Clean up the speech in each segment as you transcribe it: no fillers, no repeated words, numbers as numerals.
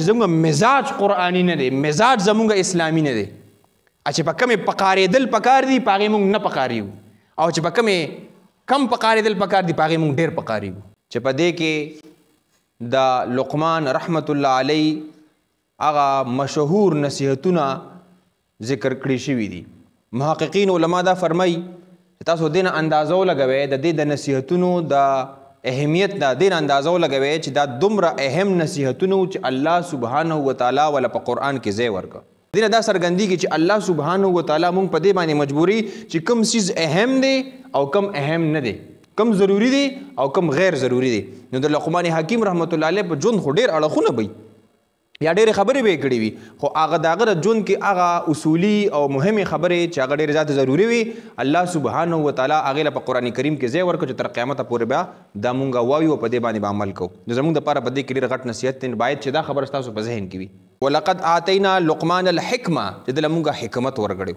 چې زموږ مزاج قرآني نه دی، مزاج زموږ اسلامي نه دی. چې په کمې پکارېدل پکار دي په هغې موږ نه پکاریو، او چې په کمې کم پکارېدل پکار دي په هغې موږ ډېر پکاریو. چې په دې کې د لقمان رحمت الله علی هغه مشهور نصیحتونه ذکر کړي شوي دي. محققین علما دا فرمایي چې تاسو دې نه اندازه ولګوئ د دې د نصیحتونو د اهمیت دا دې نه اندازه ولګوئ چې دا دومره اهم نصیحتونه چې الله سبحانه وتعالی ولا په قرآن کې ځای ورکړه. دې نه دا څرګندېږي چې الله سبحانه وتعالی موږ په دې باندې مجبوري چې کوم څیز اهم دی او کوم اهم نه دی، کم ضروری دی او کم غیر ضروری دی. نو د لقمان حکیم رحمت الله علیه په ژوند خو ډېر اړخونه وي یا ډېرې خبرې به یې کړې وي، خو هغه د هغه د ژوند کې هغه اصولي او مهمې خبرې چې هغه ډېرې زیاتې ضروري وي الله سبحانه وتعالی هغې له په قرآن کریم کې ځای ورکړو چې تر قیامته پورې بیا دا مونږ وایو او په دې باندې به عمل کوو. نو زموږ دپاره په دې کې ډېر غټ نصیحت دی، باید چې دا خبره ستاسو په ذهن کې وي. ولقد آتینا لقمان الحکمه، چې دله مونږ حکمت ورکړی،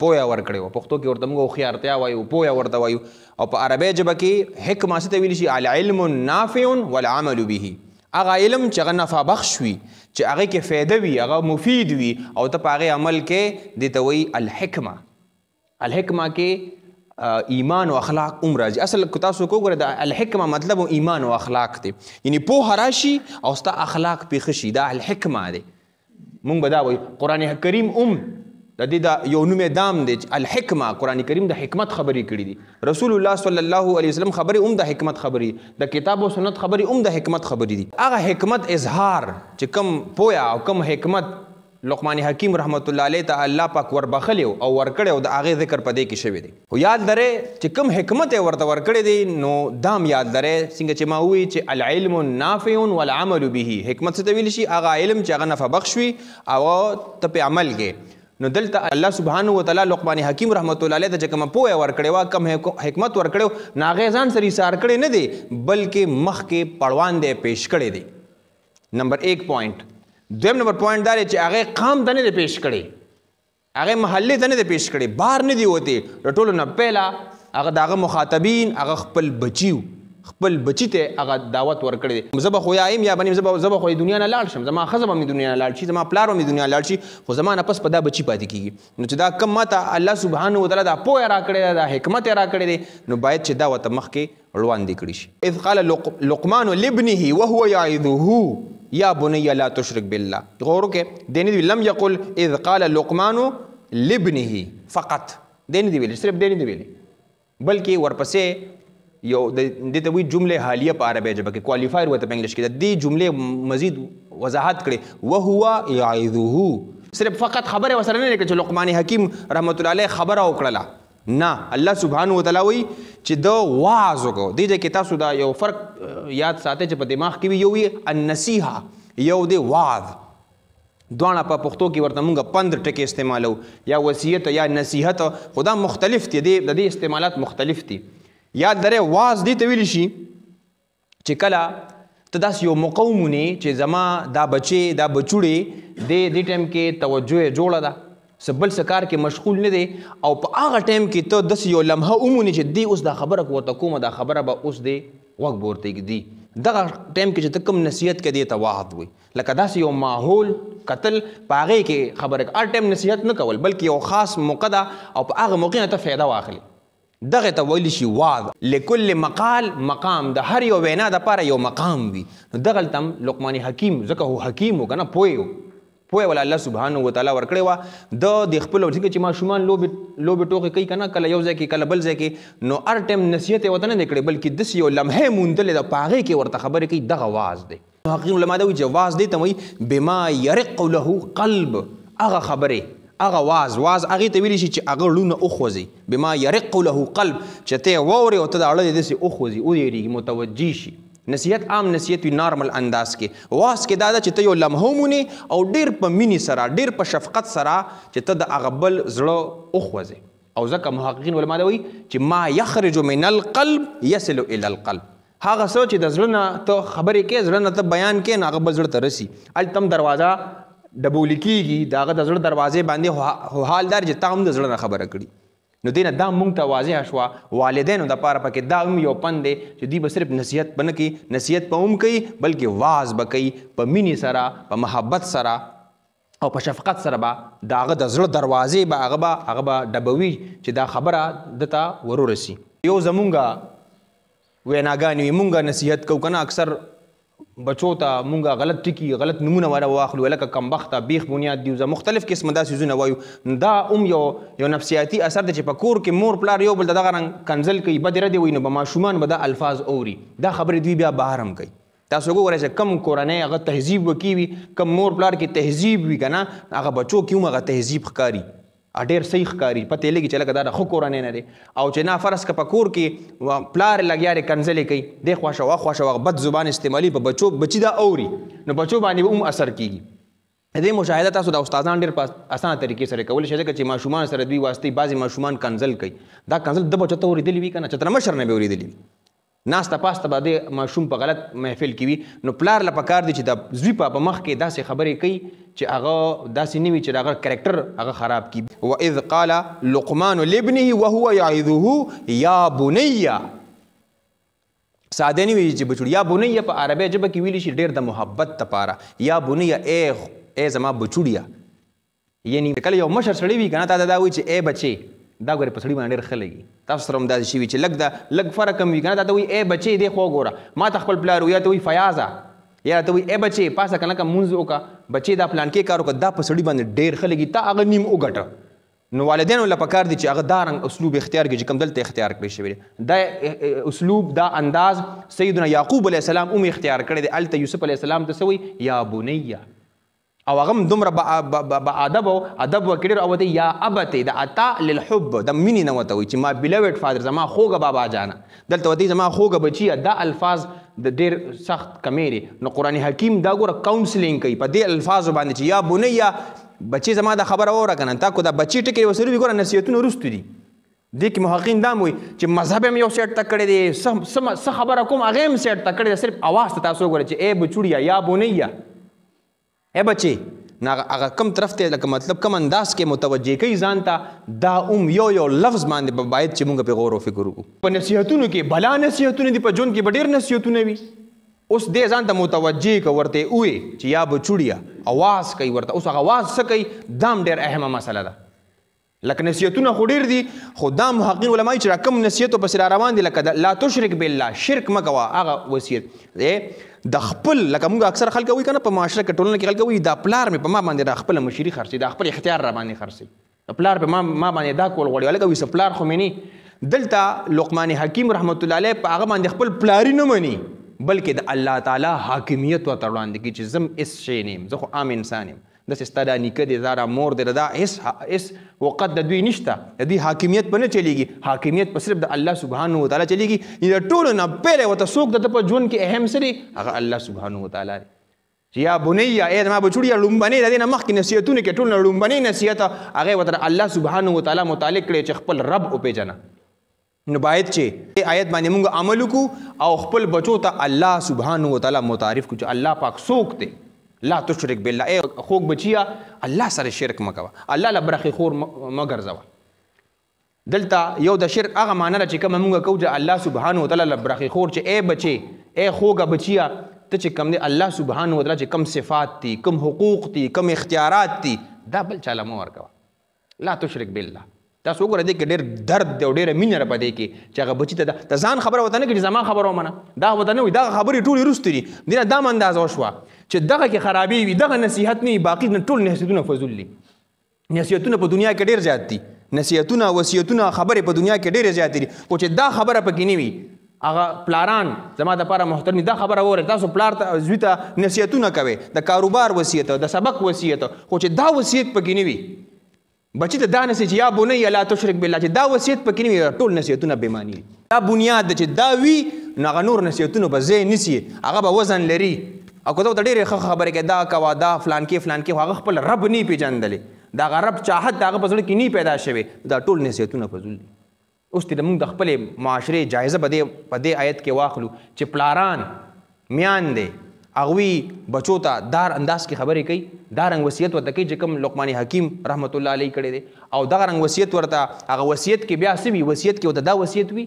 پوهه ورکړی وه. پښتو کې ورته مونږ هوښیارتیا وایو، پوهه ورته وایو. او په عربۍ ژبه کې حکمه څه ته ویلی شي؟ العلم نافع والعمل به. هغه علم چې هغه نفع بخش وي، چې هغې کې فایده وي، هغه مفید وي او ته په هغې عمل کې دې ته وایي الحکمه. الحکمه کې ایمان او اخلاق هم راځي. اصل که تاسو وګورئ د الحکمه مطلب ایمان او اخلاق دی، یعنی پوهه راشي او ستا اخلاق پېښه شي، دا الحکمه دی. مونږ به دا وایو. قرآن کریم هم د دې دا یو نوم دام دی الحکمه. قرآن کریم د حکمت خبرې کړي دي، رسول الله صلی الله علیه وسلم خبرې هم د حکمت خبرې، د کتاب او سنت خبرې هم د حکمت خبرې دي. هغه حکمت اظهار چې کم پویا او کم حکمت لقمان حکیم رحمت الله علیه ته الله پاک وربخلی او ورکړی او د هغې ذکر په دې کې شوی دی. خو یاد لرئ چې کم حکمت یې ورته ورکړی دی نو دام یاد لرئ څنګه چې ما ووایي چې العلم نافع والعمل به. حکمت څه ته ویلی شي؟ هغه علم چې هغه نفع بخش وي او ته پې عمل کې. نو دلته الله سبحانه وتعالی لقمان حکیم رحمت الله علیه ته چې کومه پوهه ورکړې وه، کم حکمت ورکړی نو هغې ځان سره ایثار کړی نه دی بلکې مخکې پړوان دی پیش کړی دی. نمبر 1 پوینټ. دویم نمبر پوینټ دا دی چې هغې قام ته نه دی پیش کړی، هغې محلې ته نه دی پیش کړی، بار نه دی وتې. د ټولو نه پهله هغه د هغه مخاطبین هغه خپل بچي خپل بچي ته هغه دعوت ورکړی دی. زه به خو یا یم یا به نیم، زه به خو دنیا نه لاړ شم، زما ښځه به مې دنیا نه لاړ شي، زما پلار به مې دنیا لاړ شي، خو زما نه پس په دا بچي پاتې کېږي. نو چې دا کم ماته الله سبحانه وتعالی دا پوهه راکړې ده، دا حکمت یې راکړی دی، نو باید چې دا ورته مخکې وړاندې کړي شي. اذ قال لقمان لابنه وهو یعظه یا بنی لا تشرک بالله. غور وکړئ، دې نه دی لم یقل اذ قال لقمان لابنه فقط، دې نه دی ویلي، صرف دې نه دی ویلي، بلکې ورپسې یو دې ته وایي جملې حالیه په عربۍ ژبه کې، کوالیفایر ورته په انګلیش کې. د دې جملې مزید وضاحت کړې وهو یعظه. صرف فقط خبره ورسره نه کړې چې لقمان حکیم رحمت الله علیه خبره وکړله، نه، الله سبحانه وتعالی وایي چې د وعظ وکړو. دې ځای کې تاسو دا یو فرق یاد ساتئ چې په دماغ کې وي، یو وي النصیحه، یو دی وعظ. دواړه په پښتو کې ورته مونږ 15 ټکي استعمالو، یا وصیت یا نصیحت، خو دا مختلف دي، د دې استعمالات مختلف دي. یاد لرئ واعظ دې ته ویلی شي چې کله ته داسې یو موقع ومونې چې زما دا بچی دا بچوړې دې ټایم کې توجه یې جوړه ده، څه بل څه کار کې مشغول نه دی، او په هغه ټایم کې ته داسې یو لمحه ومونې چې دې اوس دا خبره ورته کومه، دا خبره به اوس دې غوږ به ورته ږدي. دغه ټایم کې چې ته کوم نصیحت کوې دې ته واعظ وایي. لکه داسې یو ماحول قتل په هغې کې خبره، هر ټایم نصیحت نه کول بلکې یو خاص موقع ده او په هغه موقع نه ته فایده واخلي، دغه ته ویلی شي واعظ. لکل مقال مقام، د هر یو وینا دپاره یو مقام وي. نو دغلته هم لقمان حکیم ځکه هو حکیم و که نه، پوهه ولا الله سبحانه وتعالی ورکړې وه. د خپلو ځکه چې ماشومان لوبې ټوکې کوي که نه، کله یو ځای کې کله بل ځای کې، نو هر ټایم نصیحت یې ورته نه دی کړی بلکې داسې یو لمحې موندلې ده په هغې کې ورته خبرې کوي، دغه واعظ دی. حقیقي علما دا وایي چې واعظ دې ته وایي بما یرق له قلب. هغه خبرې هغه واعظ هغې ته ویلی شي چې هغه ړونه وخوځي، بما یرق له قلب، چې ته یې واورې او ته د اړه دې داسې وخوځي، ویرېږي، متوجه شي. نصیحت عام نصیحت وي نارمل انداز کې. واعظ کې دا ده چې ته یو لمحه ومونې او ډېر په مینې سره ډېر په شفقت سره چې ته د هغه بل زړه وخوځې. او ځکه محققین علما دا وایي چې ما یخرج من القلب یصل الى القلب. هغه څه چې د زړه نه ته خبرې کې، زړه نه ته بیان کې، نو هغه بل زړه ته رسي. هلته هم دروازه ډبولی کېږي د هغه د زړه دروازې باندې، خو حال دار چې تا هم د زړه نه خبره کړي. نو دینه دا مونږ ته واضح شوه والدینو دپاره پکې دا هم یو پند دی چې دوی به صرف نصیحت به نه کوي نصیحت به هم کوي بلکې واز به کوي په مینې سره په محبت سره او په شفقت سره به د هغه د زړه دروازې به هغه به ډبوي چې دا خبره دته ورورسي یو زمونږ ویناګانې وي مونږ نصیحت کوو که نه اکثر بچو ته مونږ غلط ټکي غلط نومونه واخلو لکه کمبخته بیخ بنیاد دیوزه مختلف قسمه دا څیزونه وایو دا هم یو نفسیاتي اثر دی چې په کور کې مور پلار یو بل د دغه رنګ کنزل کوي بد ردې وایي نو به ماشومان به دا الفاظ اوري دا خبرې دوی بیا بهر هم کوي تاسو وګورئ چې کم کورنۍ هغه تهذیب وکي وي کم مور پلار کې تهذیب وي که نه هغه بچو کې هم هغه تهذیب ښکاري ډېر صحیح ښکاري پته یې لګي چې لکه دا د ښه کورنۍ نه دی او چې نه فرض که په کور کې پلار لګیا دی کنځلې کوي دی خواشه واخواشه بد زبان استعمالي په بچي دا اوري نو بچو باندې به هم اثر کېږي د دې مشاهده تاسو د استادان ډېر په اسانه طریقې سره کولی شئ ځکه چې ماشومان سره دوی واسطې بعضې ماشومان کنځل کوي دا کنځل د بچو ته اورېدلي وي که نه چېرته مشر نه به اورېدلي وي ناسته پاسته به د ماشوم په غلط محفل کې وي نو پلار له پکار دی چې د زوی په مخ کې داسې خبرې کوي چې هغه داسې نه وي چې د هغه کرکټر هغه خراب کړي واذ قال لقمان لابنه وهو يعظه یا بنیه ساده نه وي چې بچوړي یا بنیه په عربي ژبه کې ویلی شي ډېر د محبت دپاره یا بنیه ای زما بچوړیه یعنی کله یو مشر سړی وي که نه تا ته دا وایي چې ای بچې دا ګورې په سړي باندې ډېر ښه لګي تاسو سره هم داسې شوي چې لږ فرق هم وي که نه دا ته وایي ای بچې دی خو وګوره ما ته خپل پلار یا ته وایي فیاضه یا ته وایي ای بچې پاسه که نه که مونځ وکړه بچې دا پلانکې کار وکړه دا په سړي باندې ډېر ښه لګي تا هغه نیم وګټه نو والدینو له پکار دي چې هغه دا رنګ اسلوب اختیار کړي چې کوم دلته اختیار کړی شوی دی دا اسلوب دا انداز سیدنا یعقوب علیه السلام هم اختیار کړی دی هلته یوسف علیه السلام ته څه وایي یا بنیه او هغه هم دومره با ادب وکړي او ورته یا ابتې د عطا للحب د مینې نه ورته وایي چې ما بلیوډ فادر زما خوږه بابا جانه دلته ورته زما خوږه بچیه دا الفاظ د ډېر سخت کمې دي نو قرآن حکیم دا ګوره کاونسلینګ کوي په دې الفاظو باندې چې یا بنیه بچې زما دا خبره واوره که نه تا کو دا بچې ټکې ورسره وي ګوره نصیحتونه وروستو دي دې کې محققین دا هم وایي چې مذهب هم یو سیټ ته کړی دی څه خبره کوم هغه هم سیټ ته کړی دی صرف اواز ته تاسو وګورئ چې ای بچوړیه یا بنیه ای بچې نو هغه کم طرف ته لکه مطلب کم انداز کې متوجه کوي ځان ته دا یو لفظ باندې به باید چې موږ پرې غور و فکر وکړو په نصیحتونو کې بلا نصیحتونه دي په ژوند کې به ډېر نصیحتونه وي اوس دې ځان ته متوجه که ورته ووایي چې یا بچوړیه اواز کوي ورته اوس هغه اواز څه کوي دا هم ډېر اهمه مسله ده لکه نصیحتونه خو ډېر دي خو دا محققین علما چې را کوم نصیحتو پسې را روان دي لکه لا تشرک بالله شرک مه کوه هغه وصیت د خپل لکه موږ اکثر خلک وایي که نه په معاشره کې ټولنه کې خلک وایي دا پلار مې په ما باندې دا خپله مشري خرڅوي دا خپل اختیار را باندې خرڅوي پلار په ما باندې دا کول غواړي هلکه وایي پلار خو مې نه دلته لقمان حکیم رحمت الله علیه په هغه باندې خپل پلاري نه مني بلکې د الله تعالی حاکمیت ورته وړاندې کړي چې زم هېڅ شی نه یم زه خو عام انسان یم داسې ستا دا نیکه دی دا را مور دی دا هېڅ وقت د دوی نشته د دوی حاکمیت په نه چلیږي حاکمیت په صرف د الله سبحانه وتعالی چلیږي د ټولو نه پیلې ورته څوک د ده په ژوند کې اهم څه دی هغه الله سبحانه وتعالی دی چې یا بنیه ای زما بچوړیه لومبنۍ د دې نه مخکې نصیحتونه کې ټول نه لومبنۍ نصیحت هغه ورته الله سبحانه وتعالی متعلق کړی چې خپل رب وپېژنه نو باید چې آیت باندې موږ عمل وکړو او خپل بچو ته الله سبحانه وتعالی متعارف کړو چې الله پاک څوک دی لا تشرک بالله ای خوږ بچیه الله سره شرک مه کوه الله له برخې خور مه ګرځوه دلته یو د شرک هغه معنی ده چې کومه موږ کوو چې الله سبحانه وتعالی له برخې خور چې ای بچې ای خوږه بچیه ته چې کوم دی الله سبحانه وتعالی چې کوم صفات دي کوم حقوق دي کوم اختیارات دي دا بل چاله مه ورکوه لا تشرک بالله تاسو وګورئ دې کې ډېر درد دی او ډېره مینه را په دې کې چې هغه بچي ته د ځان خبره ورته نه کړي زما خبره ومنه دا ورته نه وي دغه خبرې ټولې وروستې دي دې نه دا م اندازه وشوه چې دغه کې خرابې وي دغه نصیحت نه وي باقي ټول نصیحتونه فضول دي نصیحتونه په دنیا کې ډېر زیات دي نصیحتونه وصیتونه خبرې په دنیا کې ډېرې زیاتې دي خو چې دا خبره پکې نه وي هغه پلاران زما دپاره محترم دا خبره واورئ تاسو پلار ته زوی ته نصیحتونه کوئ د کاروبار وصیت د سبق وصیت خو چې دا وصیت پکې نه وي بچی ته دا نصیحت چې یا بنیه لا تشرک بالله چې دا وصیت پکې نه وي ټول نصیحتونه بې معنی دي دا بنیاد ده چې دا وي نو هغه نور نصیحتونه به ځای نیسي هغه به وزن لري او که ته ورته ډېرې ښه خبرې کوې دا کوه دا فلانکې هغه خپل رب نه پېژندلی د هغه رب چاحت د هغه په زړه کې نه پیدا شوې دا ټول نصیحتونه فضول دي اوس دې موږ د خپلې معاشرې جایزه په دې آیت کې واخلو چې پلاران میان دی هغوی بچو ته دار انداز کې خبرې کوي، دا رنګ وصیت ورته کوي چې کوم لقمان حکیم رحمت الله علیه کړی دی، او دغه رنګ وصیت ورته هغه وصیت کې بیا څه وي، وصیت کې ورته دا وصیت وي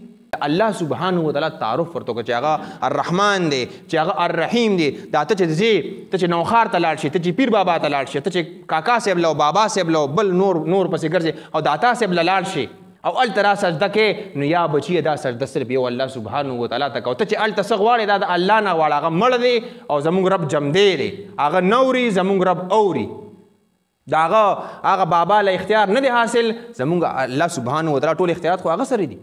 الله سبحانه وتعالی تعارف ورته وکړه چې هغه الرحمن دی، چې هغه الرحیم دی. دا ته چې نوخار ته لاړ شي، ته چې پیر بابا ته لاړ شي، ته چې کاکا صاحب له بابا صاحب له بل نور پسې ګرځې او داتا صاحب له لاړ شي او هلته را سجده کې، نو یا بچیه دا سجده صرف یو الله سبحانه وتعالی ته کوه. ته چې هلته څه غواړې دا د الله نه غواړه، هغه مړ دی او زمونږ رب جمدی دی، هغه نه اوري زمونږ رب اوري. د هغه بابا له اختیار نه دی حاصل، زمونږ الله سبحانه وتعالی ټول اختیارات خو هغه سره دي،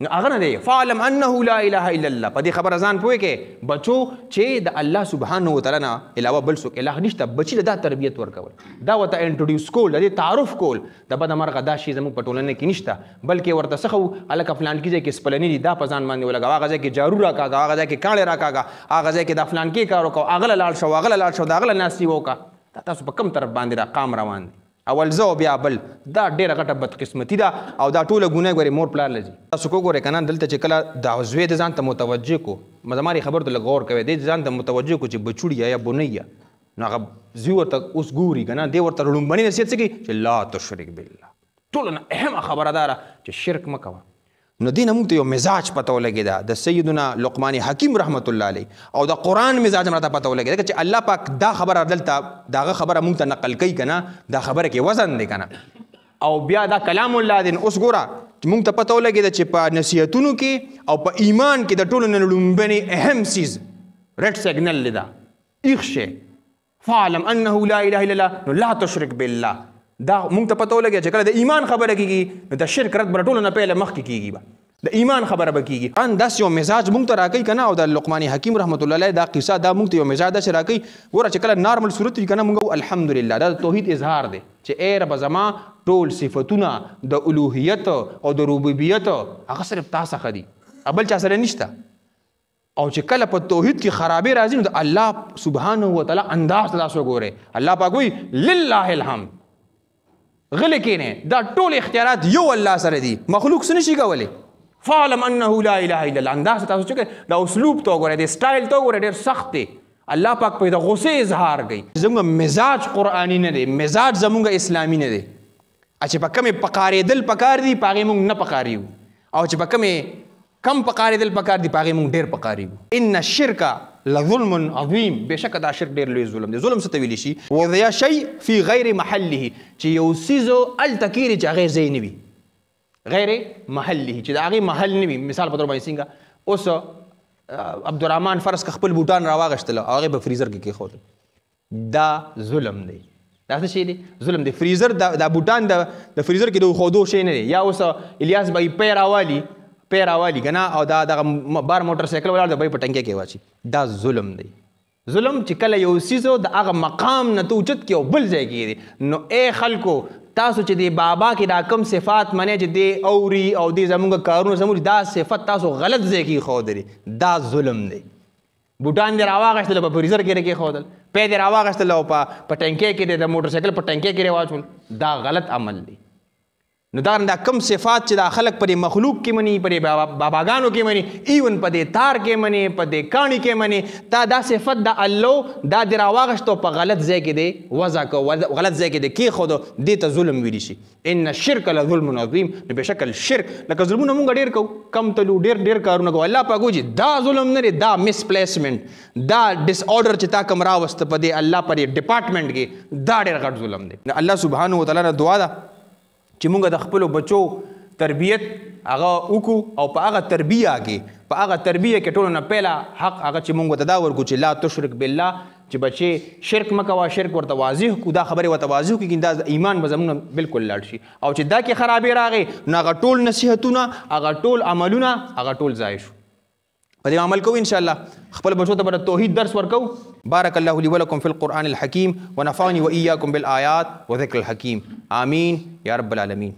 نو هغه نه دی. فعلم انه لا اله الا الله، په دې خبره ځان پوه کې بچو چې د الله سبحانه وتعالی نه علاوه بل څوک الہ نشته. بچي له دا تربیت ورکول، دا ورته انټروډیوس کول، د دې تعارف کول د بده مرغه دا شی زموږ په ټولنه کې نشته، بلکې ورته څه خو هلکه فلان کې ځای کې سپلني دي دا په ځان باندې ولګوه، هغه ځای کې جارو راکاږه، هغه ځای کې کاڼې راکاږه، هغه ځای کې دا فلان کې کار وکړه، هغه له لاړ شو، هغه له لاړ شو، د هغه له ناستي وکړه. دا تاسو په کوم طرف باندې را قام روان دی؟ اول زه او بیا بل، دا ډېره غټه بدقسمتي ده او دا ټوله ګناه ګورې مور پلار لځي. تاسو کو ګورئ که نه دلته چې کله د زوی د ځان ته متوجه کو، زمارې خبرو ته لږ غور کوئ، دی ځان ته متوجه کو چې بچوړي یا بونی یا، نو هغه زوی ورته اوس ګوري که نه، دی ورته لومبني نصیحت څه کوي چې لا تشرک بالله. ټولو نه اهمه خبره دا ده چې شرک مه کوه. نو دې نه موږ ته یو مزاج پته ولګېده د سیدنا لقمان حکیم رحمت الله علیه، او د قرآن مزاج هم راته پته ولګېده چې الله پاک دا خبره دلته د هغه خبره موږ ته نقل کوي که نه، دا خبره کې وزن دی که نه، او بیا دا کلام الله دی. اوس ګوره موږ ته پته ولګېده چې په نصیحتونو کې او په ایمان کې د ټولو نه لومبنې اهم څیز ریډ سیګنل دی، دا ایښ شی فعلم انه لا اله الا الله، نو لا تشرک بالله. دا موږ ته پته ولګېده چې کله د ایمان خبره کېږي نو د شرک رد به ټولو نه پهله مخکې کېږي، به د ایمان خبره به کېږي. ان داسې یو مزاج موږ ته راکوي که نه، او د لقمان حکیم رحمت الله علیه دا قصه دا موږ ته یو مزاج داسې راکوي. ګوره چې کله نارمل صورت وي که نه، موږ الحمدلله دا د توحید اظهار دی چې ای ربه زما ټول صفتونه د الوهیت او د ربوبیت هغه صرف تا څخه دي، بل چا سره نشته. او چې کله په توحید کې خرابې راځي نو د الله سبحانه وتعالی انداز ته تاسو ګورئ، الله پاک وایي لله الحمد، غلی کېنئ، دا ټول اختیارات یو الله سره دي، مخلوق څه نشي کولی. فعلم انه لا اله الا الله، انداز تاسو چې کوئ دا اسلوب ته وګورئ، د سټایل ته وګورئ، ډېر سخت دی. الله پاک په د غصې اظهار کوي. زموږ مزاج قرآني نه دی، مزاج زموږ اسلامي نه دی. چې په کومې پکارېدل پکار دي په هغې موږ نه پکاریو، او چې په کومې کم پکارېدل پکار دي په هغې موږ ډېر پکاریو. ان الشرک لظلم عظیم، بېشکه دا شرک ډېر لوی ظلم دی. ظلم څه ته ویلی شي؟ وضع شی فی غیر محله، چې یو څیز هلته کېږي چې هغې ځای نه وي، غیر محله چې د هغې محل نه وي. مثال په طور باندې څنګه اوس عبدالرحمن فرض که خپل بوټان راواغېشتل او هغې به فریزر کې کېښودل، دا ظلم دی. دا څه شی دی؟ ظلم دی. فریزر دا بوټان د فریزر کې د وښودو شی نه دی. یا اوس الیاس به پی راوالي که نه، او دا دغه بار موټر سایکل ولاړ د بی په ټنکۍ کې واچي، دا ظلم دی. ظلم چې کله یو څیز د هغه مقام نه ته اوچت کړي او بل ځای کې دی. نو ای خلکو تاسو چې د بابا کې دا کم صفات منئ چې دی اوري او دی زموږ کارونه زموږ، دا صفت تاسو غلط ځای کې ایښودلې، دا ظلم دی. بوټان دې راواغېستل په فریزر کې کېښودل، پی دې راواغېستل او په ټنکۍ کې د موټر سایکل په ټنکۍ کې واچول، دا غلط عمل دی. نو دا کم صفات چې دا خلک په دې مخلوق کې مني، په دې باباګانو کې مني، ایون په دې تار کې مني، په دې کاڼي کې مني، دا صفت د الله دا دې راواغېشتو په غلط ځای کې دی وضع کو، غلط ځای کې دی کېښودو، دې ته ظلم ویلی شي. ان الشرک لظلم عظیم، نو بېشکه شرک لکه ظلمونه مونږ ډېر کوو، کم تلو ډېر کارونه کوو. الله پاک وایي دا ظلم نه دی، دا مس پلیسمنټ، دا ډس آرډر چې تا کوم راوسته په دې الله په دې ډپارټمنټ کې، دا ډېر غټ ظلم دی. الله سبحانه وتعالی نه دعا ده چې موږ د خپلو بچو تربیت هغه وکړو، او په هغه تربیه کې ټولو نه پهله حق هغه چې موږ ورته دا ورکړو چې لا تشرک بالله، چې بچې شرک مه کوه، شرک ورته واضح کړو، دا خبرې ورته واضح کړي، دا ایمان به زموږ بالکل لاړ شي. او چې دا کې خرابې راغې نو هغه ټول نصیحتونه، هغه ټول عملونه، هغه ټول ضایع شو. په دې عمل کوو انشاءالله، خپل بچو ته به د توحید درس ورکوو. بارک الله لي ولکم فی القرآن الحکیم ونفعني وإیاکم بالآیات وذکر الحکیم، آمین یا رب العالمین.